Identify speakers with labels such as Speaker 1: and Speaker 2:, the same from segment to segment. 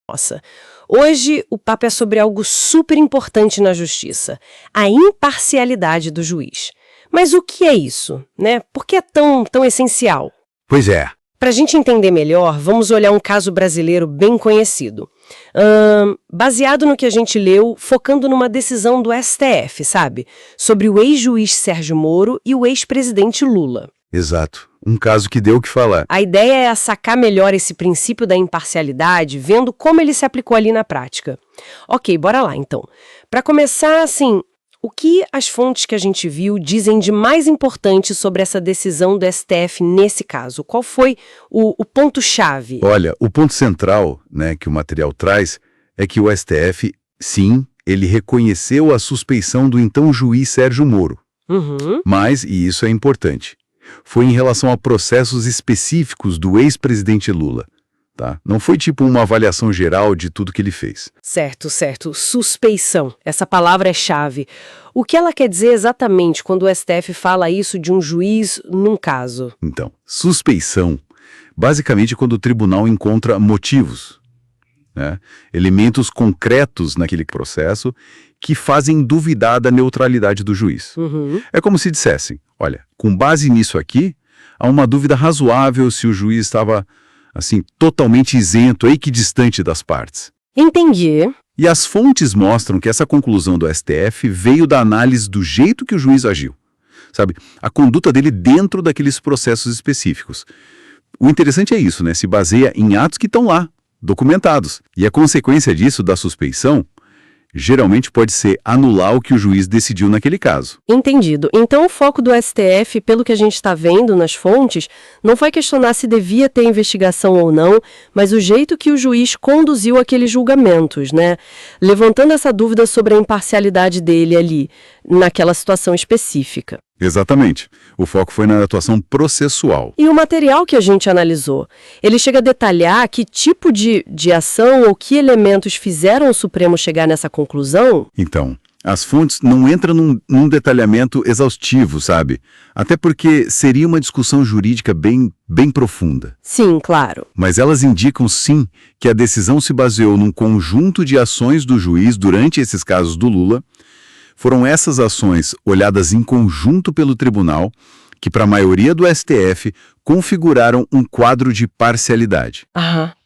Speaker 1: Nossa, hoje o papo é sobre algo super importante na justiça, a imparcialidade do juiz. Mas o que é isso, né? Por que é tão essencial?
Speaker 2: Pois é.
Speaker 1: Para a gente entender melhor, vamos olhar um caso brasileiro bem conhecido. Baseado no que a gente leu, focando numa decisão do STF, sabe? Sobre o ex-juiz Sérgio Moro e o ex-presidente Lula.
Speaker 2: Exato. Um caso que deu o que falar.
Speaker 1: A ideia é sacar melhor esse princípio da imparcialidade, vendo como ele se aplicou ali na prática. Ok, bora lá então. Para começar, assim, o que as fontes que a gente viu dizem de mais importante sobre essa decisão do STF nesse caso? Qual foi o ponto-chave?
Speaker 2: Olha, o ponto central, né, que o material traz é que o STF, sim, ele reconheceu a suspeição do então juiz Sérgio Moro. Mas, e isso é importante, foi em relação a processos específicos do ex-presidente Lula. Tá? Não foi tipo uma avaliação geral de tudo que ele fez.
Speaker 1: Certo. Suspeição. Essa palavra é chave. O que ela quer dizer exatamente quando o STF fala isso de um juiz num caso?
Speaker 2: Então, suspeição, basicamente quando o tribunal encontra motivos, né? Elementos concretos naquele processo que fazem duvidar da neutralidade do juiz. É como se dissessem, olha, com base nisso aqui, há uma dúvida razoável se o juiz estava assim, totalmente isento, equidistante das partes.
Speaker 1: Entendi.
Speaker 2: E as fontes mostram que essa conclusão do STF veio da análise do jeito que o juiz agiu. Sabe, a conduta dele dentro daqueles processos específicos. O interessante é isso, né? Se baseia em atos que estão lá, documentados. E a consequência disso, da suspeição, geralmente pode ser anular o que o juiz decidiu naquele caso.
Speaker 1: Entendido. Então o foco do STF, pelo que a gente está vendo nas fontes, não foi questionar se devia ter investigação ou não, mas o jeito que o juiz conduziu aqueles julgamentos, né? Levantando essa dúvida sobre a imparcialidade dele ali, naquela situação específica.
Speaker 2: Exatamente. O foco foi na atuação processual.
Speaker 1: E o material que a gente analisou, ele chega a detalhar que tipo de ação ou que elementos fizeram o Supremo chegar nessa conclusão?
Speaker 2: Então, as fontes não entram num detalhamento exaustivo, sabe? Até porque seria uma discussão jurídica bem profunda.
Speaker 1: Sim, claro.
Speaker 2: Mas elas indicam, sim, que a decisão se baseou num conjunto de ações do juiz durante esses casos do Lula. Foram essas ações, olhadas em conjunto pelo tribunal, que para a maioria do STF configuraram um quadro de parcialidade.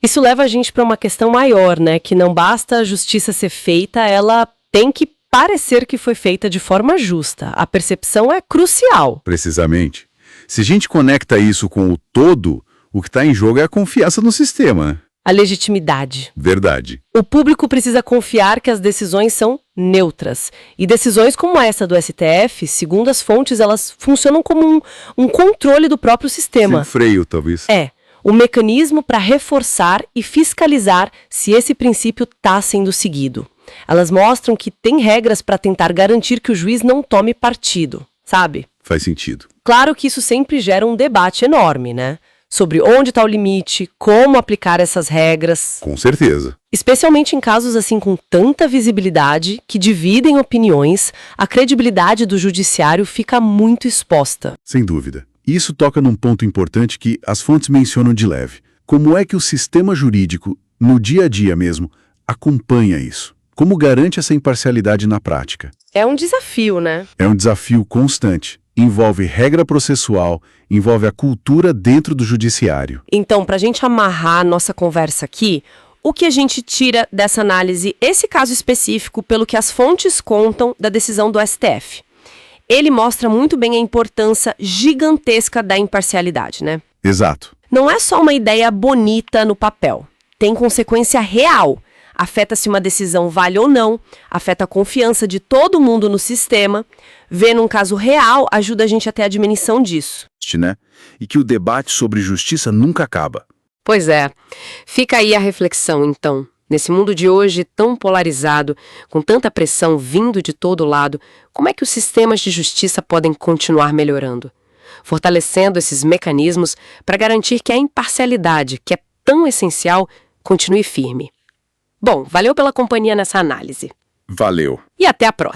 Speaker 1: Isso leva a gente para uma questão maior, né? Que não basta a justiça ser feita, ela tem que parecer que foi feita de forma justa. A percepção é crucial.
Speaker 2: Precisamente. Se a gente conecta isso com o todo, o que está em jogo é a confiança no sistema, né?
Speaker 1: A legitimidade.
Speaker 2: Verdade.
Speaker 1: O público precisa confiar que as decisões são neutras. E decisões como essa do STF, segundo as fontes, elas funcionam como um controle do próprio sistema.
Speaker 2: Sem freio, talvez.
Speaker 1: É, um mecanismo para reforçar e fiscalizar se esse princípio está sendo seguido. Elas mostram que tem regras para tentar garantir que o juiz não tome partido, sabe?
Speaker 2: Faz sentido.
Speaker 1: Claro que isso sempre gera um debate enorme, né? Sobre onde está o limite, como aplicar essas regras.
Speaker 2: Com certeza.
Speaker 1: Especialmente em casos assim com tanta visibilidade, que dividem opiniões, a credibilidade do judiciário fica muito exposta.
Speaker 2: Sem dúvida. Isso toca num ponto importante que as fontes mencionam de leve. Como é que o sistema jurídico, no dia a dia mesmo, acompanha isso? Como garante essa imparcialidade na prática?
Speaker 1: É um desafio, né?
Speaker 2: É um desafio constante. Envolve regra processual, envolve a cultura dentro do judiciário.
Speaker 1: Então, para a gente amarrar a nossa conversa aqui, o que a gente tira dessa análise, esse caso específico, pelo que as fontes contam da decisão do STF? Ele mostra muito bem a importância gigantesca da imparcialidade, né?
Speaker 2: Exato.
Speaker 1: Não é só uma ideia bonita no papel. Tem consequência real. Afeta se uma decisão vale ou não, afeta a confiança de todo mundo no sistema. Ver num caso real ajuda a gente a ter a dimensão disso.
Speaker 2: Né? E que o debate sobre justiça nunca acaba.
Speaker 1: Pois é. Fica aí a reflexão, então. Nesse mundo de hoje tão polarizado, com tanta pressão vindo de todo lado, como é que os sistemas de justiça podem continuar melhorando? Fortalecendo esses mecanismos para garantir que a imparcialidade, que é tão essencial, continue firme. Bom, valeu pela companhia nessa análise.
Speaker 2: Valeu.
Speaker 1: E até a próxima.